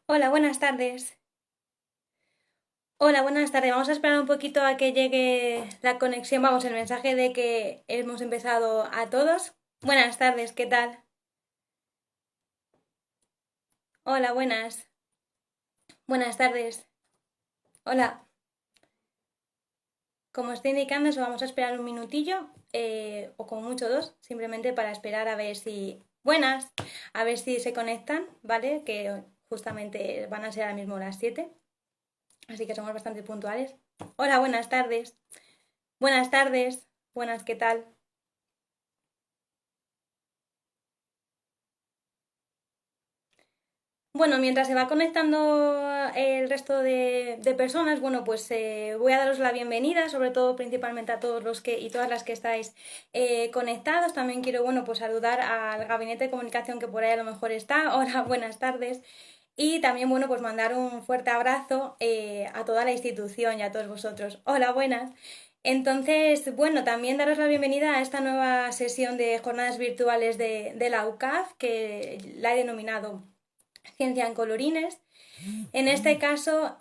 Hola, buenas tardes. Hola, buenas tardes. Vamos a esperar un poquito a que llegue la conexión. Vamos, el mensaje de que hemos empezado a todos. Buenas tardes, ¿qué tal? Hola, buenas. Buenas tardes. Hola. Como estoy indicando, eso vamos a esperar un minutillo, o como mucho dos, simplemente para esperar a ver si... Buenas, a ver si se conectan, ¿vale? Que justamente van a ser ahora mismo las 7, así que somos bastante puntuales. Hola, buenas tardes. Buenas tardes. Buenas, ¿qué tal? Bueno, mientras se va conectando el resto de personas, bueno, pues voy a daros la bienvenida, sobre todo principalmente a todos los que y todas las que estáis conectados. También quiero, bueno, pues saludar al gabinete de comunicación que por ahí a lo mejor está. Hola, buenas tardes. Y también, bueno, pues mandar un fuerte abrazo a toda la institución y a todos vosotros. Hola, buenas. Entonces, bueno, también daros la bienvenida a esta nueva sesión de jornadas virtuales de la UCAF, que la he denominado Ciencia en colorines. En este caso,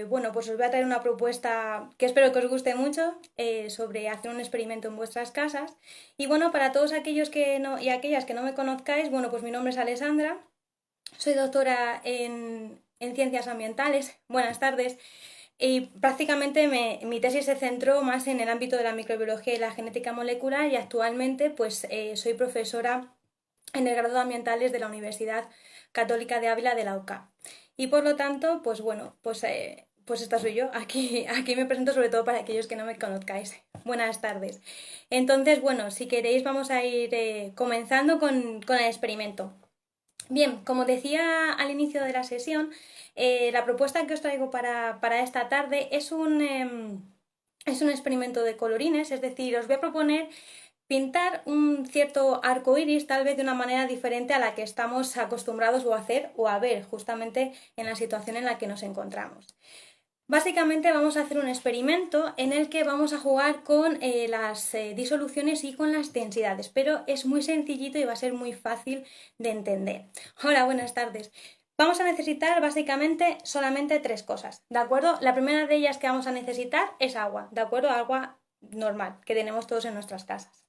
bueno, pues os voy a traer una propuesta que espero que os guste mucho, sobre hacer un experimento en vuestras casas. Y bueno, para todos aquellos que no y aquellas que no me conozcáis, bueno, pues mi nombre es Alessandra, soy doctora en ciencias ambientales. Buenas tardes. Y prácticamente mi tesis se centró más en el ámbito de la microbiología y la genética molecular, y actualmente pues soy profesora en el grado de ambientales de la Universidad Católica de Ávila de la UCA. Y por lo tanto, pues bueno, pues esta soy yo. Aquí me presento sobre todo para aquellos que no me conozcáis. Buenas tardes. Entonces, bueno, si queréis vamos a ir comenzando con el experimento. Bien, como decía al inicio de la sesión, la propuesta que os traigo para esta tarde es un experimento de colorines, es decir, os voy a proponer pintar un cierto arco iris, tal vez de una manera diferente a la que estamos acostumbrados o a hacer o a ver justamente en la situación en la que nos encontramos. Básicamente vamos a hacer un experimento en el que vamos a jugar con las disoluciones y con las densidades, pero es muy sencillito y va a ser muy fácil de entender. Hola, buenas tardes. Vamos a necesitar básicamente solamente tres cosas, ¿de acuerdo? La primera de ellas que vamos a necesitar es agua, ¿de acuerdo? Agua normal que tenemos todos en nuestras casas.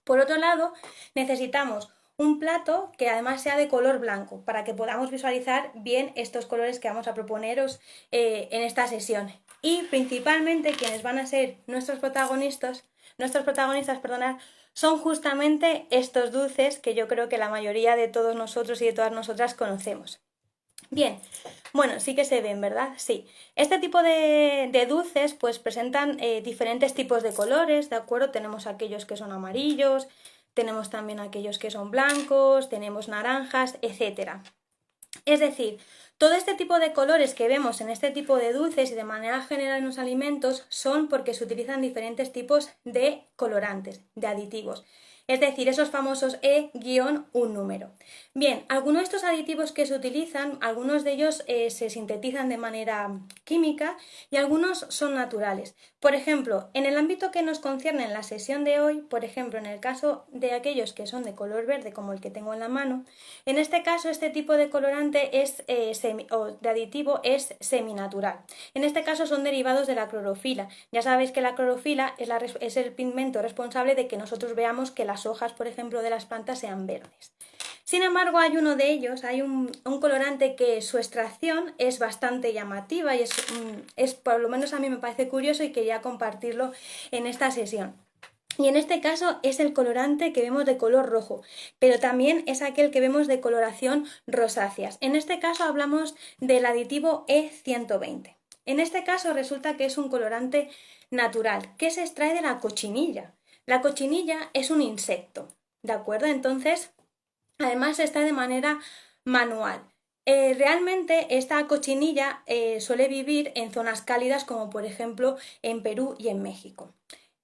Por otro lado, necesitamos un plato que además sea de color blanco para que podamos visualizar bien estos colores que vamos a proponeros en esta sesión. Y principalmente quienes van a ser nuestros protagonistas, perdonad, son justamente estos dulces que yo creo que la mayoría de todos nosotros y de todas nosotras conocemos. Bien, bueno, sí que se ven, ¿verdad? Sí. Este tipo de dulces pues presentan diferentes tipos de colores, ¿de acuerdo? Tenemos aquellos que son amarillos, tenemos también aquellos que son blancos, tenemos naranjas, etcétera. Es decir, todo este tipo de colores que vemos en este tipo de dulces y de manera general en los alimentos son porque se utilizan diferentes tipos de colorantes, de aditivos. Es decir, esos famosos E-un número. Bien, algunos de estos aditivos que se utilizan, algunos de ellos se sintetizan de manera química y algunos son naturales. Por ejemplo, en el ámbito que nos concierne en la sesión de hoy, por ejemplo, en el caso de aquellos que son de color verde, como el que tengo en la mano, en este caso este tipo de colorante o de aditivo es seminatural. En este caso son derivados de la clorofila. Ya sabéis que la clorofila es el pigmento responsable de que nosotros veamos que las hojas, por ejemplo, de las plantas sean verdes. Sin embargo, hay uno de ellos, hay un colorante que su extracción es bastante llamativa y por lo menos a mí me parece curioso y quería compartirlo en esta sesión. Y en este caso es el colorante que vemos de color rojo, pero también es aquel que vemos de coloración rosáceas. En este caso hablamos del aditivo E120. En este caso resulta que es un colorante natural que se extrae de la cochinilla. La cochinilla es un insecto, ¿de acuerdo? Entonces, además se extrae de manera manual. Realmente esta cochinilla suele vivir en zonas cálidas como por ejemplo en Perú y en México.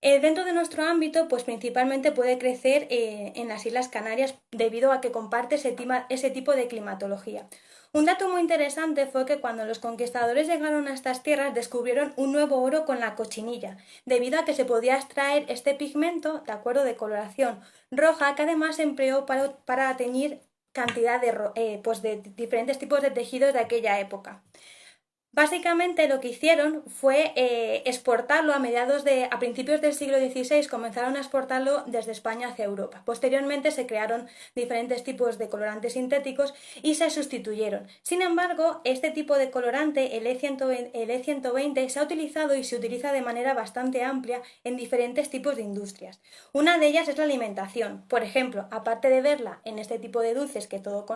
Dentro de nuestro ámbito, pues principalmente puede crecer en las Islas Canarias debido a que comparte ese tipo de climatología. Un dato muy interesante fue que cuando los conquistadores llegaron a estas tierras descubrieron un nuevo oro con la cochinilla, debido a que se podía extraer este pigmento, de acuerdo, de coloración roja, que además se empleó para teñir cantidad pues de diferentes tipos de tejidos de aquella época. Básicamente lo que hicieron fue exportarlo a principios del siglo XVI, comenzaron a exportarlo desde España hacia Europa. Posteriormente se crearon diferentes tipos de colorantes sintéticos y se sustituyeron. Sin embargo, este tipo de colorante, el E120, se ha utilizado y se utiliza de manera bastante amplia en diferentes tipos de industrias. Una de ellas es la alimentación. Por ejemplo, aparte de verla en este tipo de dulces que todos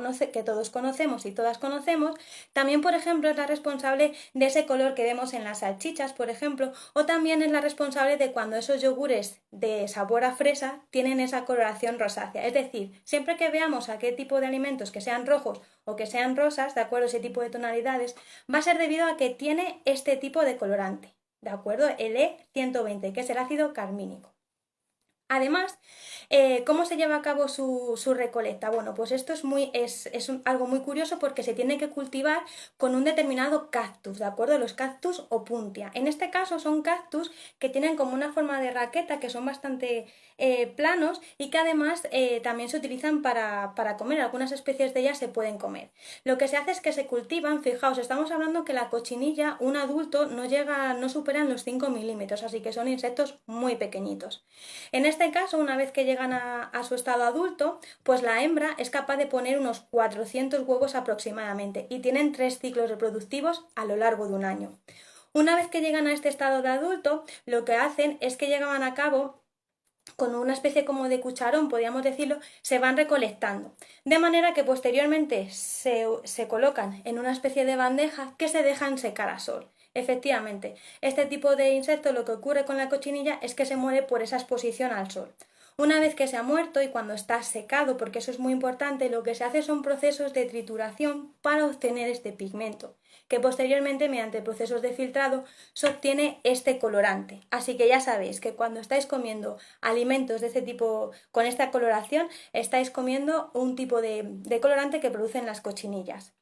conocemos y todas conocemos, también, por ejemplo, es la responsable de ese color que vemos en las salchichas, por ejemplo, o también es la responsable de cuando esos yogures de sabor a fresa tienen esa coloración rosácea. Es decir, siempre que veamos a qué tipo de alimentos que sean rojos o que sean rosas, de acuerdo, ese tipo de tonalidades, va a ser debido a que tiene este tipo de colorante, de acuerdo, el E120, que es el ácido carmínico. Además, ¿cómo se lleva a cabo su recolecta? Bueno, pues esto es algo muy curioso porque se tiene que cultivar con un determinado cactus, ¿de acuerdo? Los cactus opuntia. En este caso son cactus que tienen como una forma de raqueta, que son bastante planos y que además también se utilizan para comer. Algunas especies de ellas se pueden comer. Lo que se hace es que se cultivan, fijaos, estamos hablando que la cochinilla, un adulto, no superan los 5 milímetros, así que son insectos muy pequeñitos. En este caso, una vez que llegan a su estado adulto, pues la hembra es capaz de poner unos 400 huevos aproximadamente y tienen 3 ciclos reproductivos a lo largo de un año. Una vez que llegan a este estado de adulto, lo que hacen es que llevan a cabo con una especie como de cucharón, podríamos decirlo, se van recolectando. De manera que posteriormente se colocan en una especie de bandeja que se dejan secar a sol. Efectivamente, este tipo de insecto lo que ocurre con la cochinilla es que se muere por esa exposición al sol. Una vez que se ha muerto y cuando está secado, porque eso es muy importante, lo que se hace son procesos de trituración para obtener este pigmento, que posteriormente mediante procesos de filtrado se obtiene este colorante. Así que ya sabéis que cuando estáis comiendo alimentos de este tipo con esta coloración, estáis comiendo un tipo de colorante que producen las cochinillas.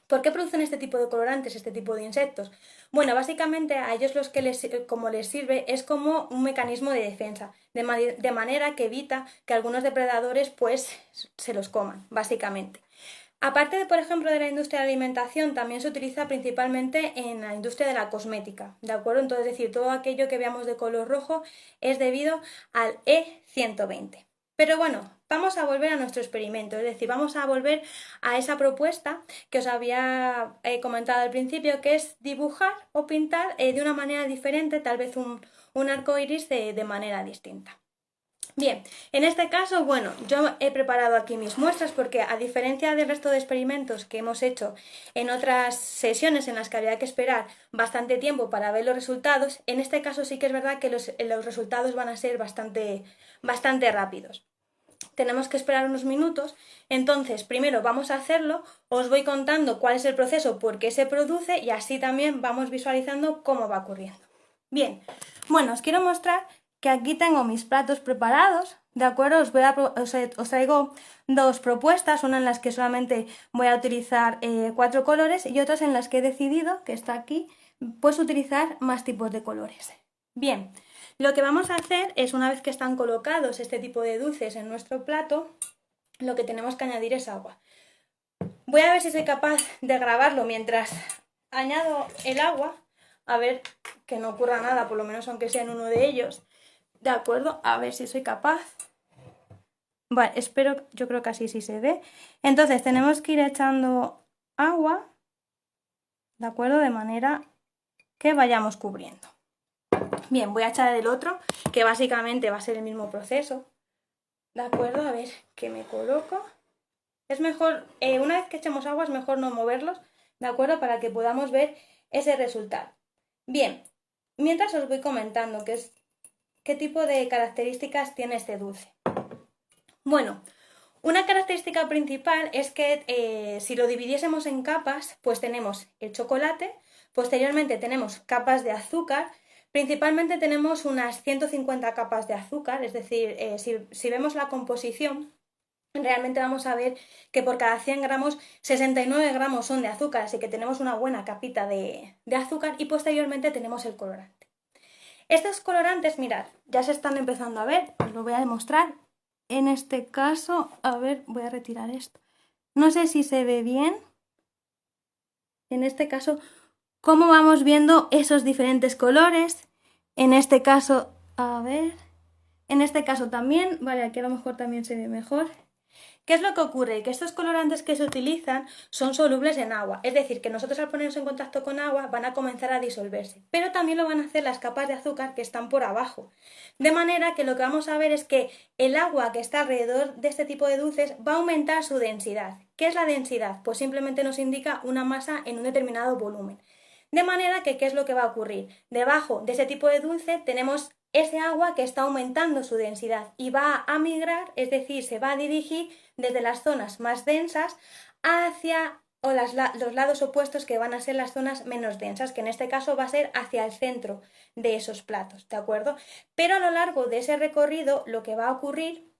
¿Por qué producen este tipo de colorantes, este tipo de insectos? Bueno, básicamente a ellos como les sirve es como un mecanismo de defensa, de manera que evita que algunos depredadores pues se los coman, básicamente. Aparte de, por ejemplo, de la industria de la alimentación, también se utiliza principalmente en la industria de la cosmética, ¿de acuerdo? Entonces, es decir, todo aquello que veamos de color rojo es debido al E120. Pero bueno, vamos a volver a nuestro experimento, es decir, vamos a volver a esa propuesta que os había comentado al principio, que es dibujar o pintar de una manera diferente, tal vez un arco iris de manera distinta. Bien, en este caso, bueno, yo he preparado aquí mis muestras porque a diferencia del resto de experimentos que hemos hecho en otras sesiones en las que había que esperar bastante tiempo para ver los resultados, en este caso sí que es verdad que los resultados van a ser bastante rápidos. Tenemos que esperar unos minutos, entonces primero vamos a hacerlo, os voy contando cuál es el proceso, por qué se produce y así también vamos visualizando cómo va ocurriendo. Bien, bueno, os quiero mostrar que aquí tengo mis platos preparados, ¿de acuerdo? Os traigo dos propuestas, una en las que solamente voy a utilizar 4 colores y otras en las que he decidido, que está aquí, pues utilizar más tipos de colores. Bien, lo que vamos a hacer es, una vez que están colocados este tipo de dulces en nuestro plato, lo que tenemos que añadir es agua. Voy a ver si soy capaz de grabarlo mientras añado el agua, a ver que no ocurra nada, por lo menos aunque sea en uno de ellos. De acuerdo, a ver si soy capaz. Vale, espero, yo creo que así sí se ve. Entonces tenemos que ir echando agua, de acuerdo, de manera que vayamos cubriendo. Bien, voy a echar el otro, que básicamente va a ser el mismo proceso. De acuerdo, a ver que me coloco. Es mejor, una vez que echemos agua, es mejor no moverlos, ¿de acuerdo? Para que podamos ver ese resultado. Bien, mientras os voy comentando qué tipo de características tiene este dulce. Bueno, una característica principal es que si lo dividiésemos en capas, pues tenemos el chocolate, posteriormente tenemos capas de azúcar, principalmente tenemos unas 150 capas de azúcar, es decir, si vemos la composición, realmente vamos a ver que por cada 100 gramos, 69 gramos son de azúcar, así que tenemos una buena capita de azúcar y posteriormente tenemos el colorante. Estos colorantes, mirad, ya se están empezando a ver, os lo voy a demostrar. En este caso, a ver, voy a retirar esto. No sé si se ve bien. En este caso, cómo vamos viendo esos diferentes colores. En este caso, a ver, en este caso también, vale, aquí a lo mejor también se ve mejor. ¿Qué es lo que ocurre? Que estos colorantes que se utilizan son solubles en agua, es decir, que nosotros al ponernos en contacto con agua van a comenzar a disolverse, pero también lo van a hacer las capas de azúcar que están por abajo. De manera que lo que vamos a ver es que el agua que está alrededor de este tipo de dulces va a aumentar su densidad. ¿Qué es la densidad? Pues simplemente nos indica una masa en un determinado volumen. De manera que, ¿qué es lo que va a ocurrir? Debajo de ese tipo de dulce tenemos ese agua que está aumentando su densidad y va a migrar, es decir, se va a dirigir desde las zonas más densas hacia los lados opuestos que van a ser las zonas menos densas, que en este caso va a ser hacia el centro de esos platos, ¿de acuerdo? Pero a lo largo de ese recorrido lo que va a ocurrir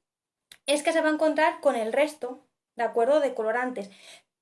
es que se va a encontrar con el resto, ¿de acuerdo? De colorantes.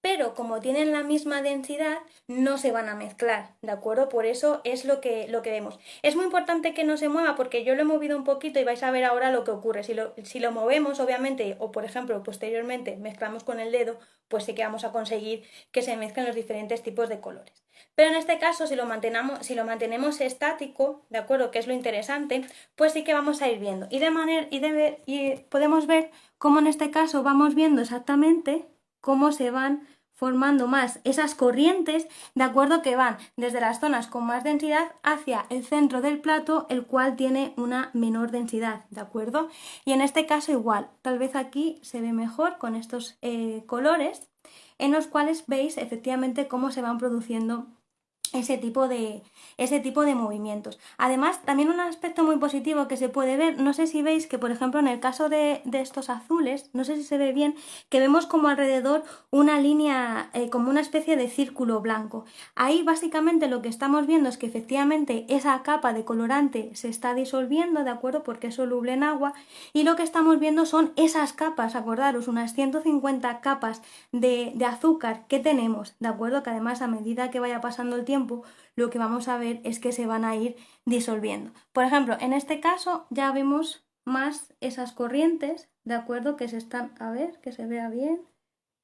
Pero como tienen la misma densidad, no se van a mezclar, ¿de acuerdo? Por eso es lo que vemos. Es muy importante que no se mueva porque yo lo he movido un poquito y vais a ver ahora lo que ocurre. Si lo movemos, obviamente, o por ejemplo, posteriormente mezclamos con el dedo, pues sí que vamos a conseguir que se mezclen los diferentes tipos de colores. Pero en este caso, si lo mantenemos estático, ¿de acuerdo? Que es lo interesante, pues sí que vamos a ir viendo. Y podemos ver cómo en este caso vamos viendo exactamente cómo se van formando más esas corrientes, de acuerdo, que van desde las zonas con más densidad hacia el centro del plato, el cual tiene una menor densidad, ¿de acuerdo? Y en este caso igual, tal vez aquí se ve mejor con estos colores, en los cuales veis efectivamente cómo se van produciendo ese tipo de movimientos. Además, también un aspecto muy positivo que se puede ver, no sé si veis que, por ejemplo, en el caso de estos azules, no sé si se ve bien, que vemos como alrededor una línea, como una especie de círculo blanco. Ahí básicamente lo que estamos viendo es que efectivamente esa capa de colorante se está disolviendo, ¿de acuerdo? Porque es soluble en agua, y lo que estamos viendo son esas capas, acordaros, unas 150 capas de azúcar que tenemos, ¿de acuerdo? Que además a medida que vaya pasando el tiempo, lo que vamos a ver es que se van a ir disolviendo. Por ejemplo, en este caso ya vemos más esas corrientes, ¿de acuerdo? Que se están, a ver, que se vea bien,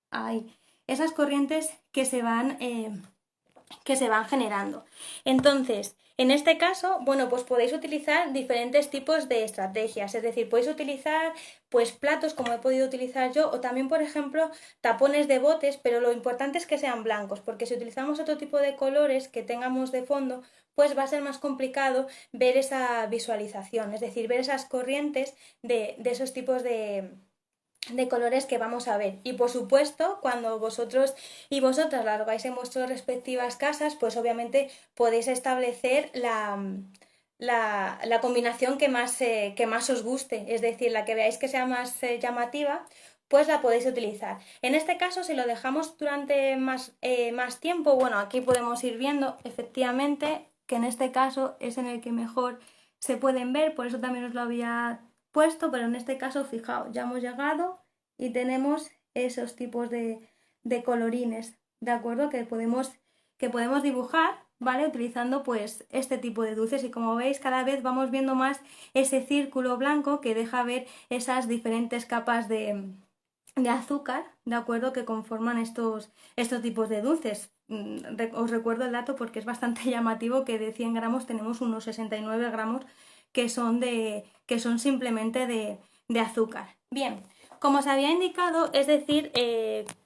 ahí, esas corrientes que se van generando. Entonces, en este caso, bueno, pues podéis utilizar diferentes tipos de estrategias, es decir, podéis utilizar pues platos como he podido utilizar yo o también, por ejemplo, tapones de botes, pero lo importante es que sean blancos, porque si utilizamos otro tipo de colores que tengamos de fondo, pues va a ser más complicado ver esa visualización, es decir, ver esas corrientes de esos tipos de colores que vamos a ver. Y por supuesto, cuando vosotros y vosotras las hagáis en vuestras respectivas casas, pues obviamente podéis establecer la combinación que más os guste, es decir, la que veáis que sea más llamativa, pues la podéis utilizar. En este caso, si lo dejamos durante más tiempo, bueno, aquí podemos ir viendo efectivamente que en este caso es en el que mejor se pueden ver, por eso también os lo había puesto, pero en este caso, fijaos, ya hemos llegado y tenemos esos tipos de colorines, ¿de acuerdo? Que podemos dibujar, ¿vale? Utilizando pues este tipo de dulces y como veis cada vez vamos viendo más ese círculo blanco que deja ver esas diferentes capas de azúcar, ¿de acuerdo? Que conforman estos tipos de dulces. Os recuerdo el dato porque es bastante llamativo que de 100 gramos tenemos unos 69 gramos que son simplemente de azúcar. Bien, como os había indicado, es decir,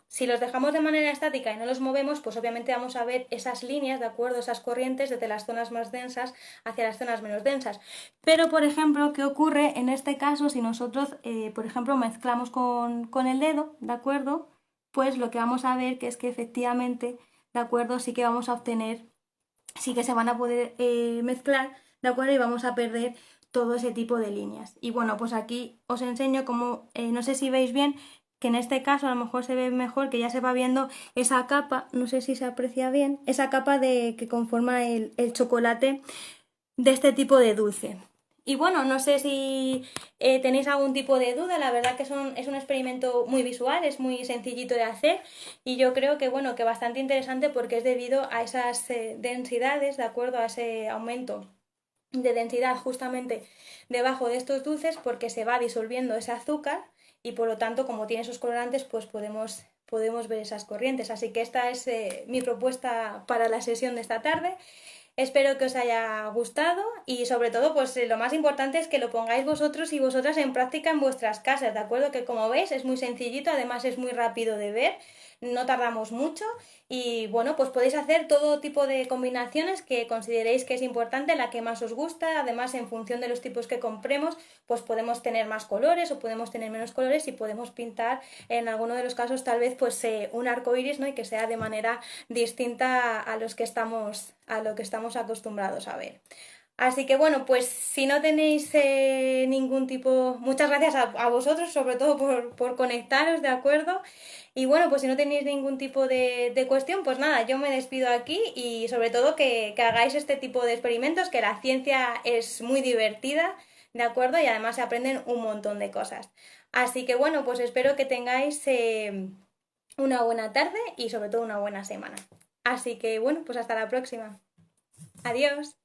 si los dejamos de manera estática y no los movemos, pues obviamente vamos a ver esas líneas, ¿de acuerdo? Esas corrientes desde las zonas más densas hacia las zonas menos densas. Pero, por ejemplo, ¿qué ocurre en este caso si nosotros, por ejemplo, mezclamos con el dedo, ¿de acuerdo? Pues lo que vamos a ver que es que efectivamente, ¿de acuerdo? Sí que vamos a obtener, sí que se van a poder mezclar, ¿de acuerdo? Y vamos a perder todo ese tipo de líneas. Y bueno, pues aquí os enseño cómo, no sé si veis bien, que en este caso a lo mejor se ve mejor, que ya se va viendo esa capa, no sé si se aprecia bien, esa capa que conforma el chocolate de este tipo de dulce. Y bueno, no sé si tenéis algún tipo de duda, la verdad que es un experimento muy visual, es muy sencillito de hacer y yo creo que bueno, que bastante interesante porque es debido a esas densidades, de acuerdo a ese aumento de densidad justamente debajo de estos dulces porque se va disolviendo ese azúcar y por lo tanto, como tiene esos colorantes, pues podemos ver esas corrientes. Así que esta es mi propuesta para la sesión de esta tarde. Espero que os haya gustado y sobre todo, pues lo más importante es que lo pongáis vosotros y vosotras en práctica en vuestras casas, ¿de acuerdo? Que como veis es muy sencillito, además es muy rápido de ver, no tardamos mucho y bueno, pues podéis hacer todo tipo de combinaciones que consideréis que es importante, la que más os gusta, además en función de los tipos que compremos, pues podemos tener más colores o podemos tener menos colores y podemos pintar en alguno de los casos tal vez pues un arco iris, ¿no? Y que sea de manera distinta a lo que estamos acostumbrados a ver. Así que bueno, pues si no tenéis ningún tipo, muchas gracias a vosotros sobre todo por conectaros, ¿de acuerdo? Y bueno, pues si no tenéis ningún tipo de cuestión, pues nada, yo me despido aquí y sobre todo que hagáis este tipo de experimentos, que la ciencia es muy divertida, ¿de acuerdo? Y además se aprenden un montón de cosas. Así que bueno, pues espero que tengáis una buena tarde y sobre todo una buena semana. Así que bueno, pues hasta la próxima. Adiós.